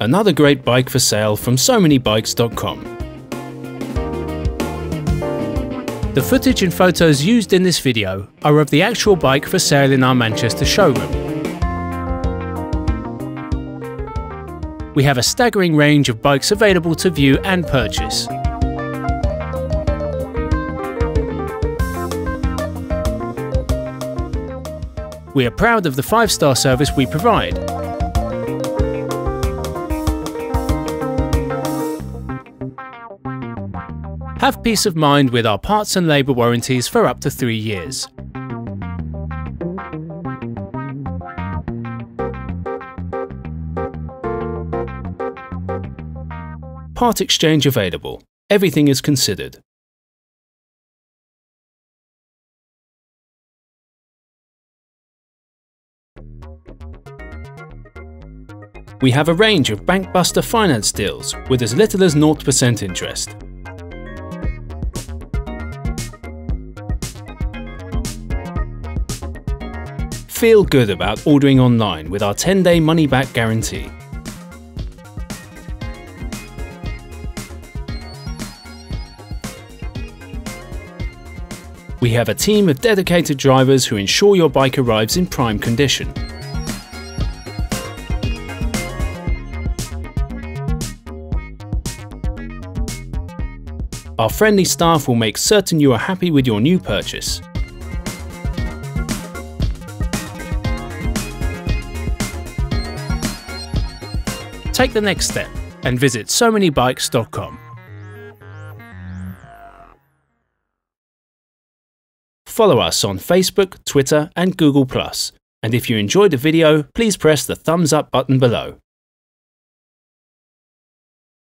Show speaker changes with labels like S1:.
S1: another great bike for sale from SoManyBikes.com. The footage and photos used in this video are of the actual bike for sale in our Manchester showroom. We have a staggering range of bikes available to view and purchase. We are proud of the 5-star service we provide. Have peace of mind with our parts and labour warranties for up to 3 years. Part exchange available. Everything is considered. We have a range of bankbuster finance deals with as little as 0% interest. Feel good about ordering online with our 10-day money-back guarantee. We have a team of dedicated drivers who ensure your bike arrives in prime condition. Our friendly staff will make certain you are happy with your new purchase. Take the next step and visit SoManyBikes.com. Follow us on Facebook, Twitter and Google+. And if you enjoyed the video, please press the thumbs up button below.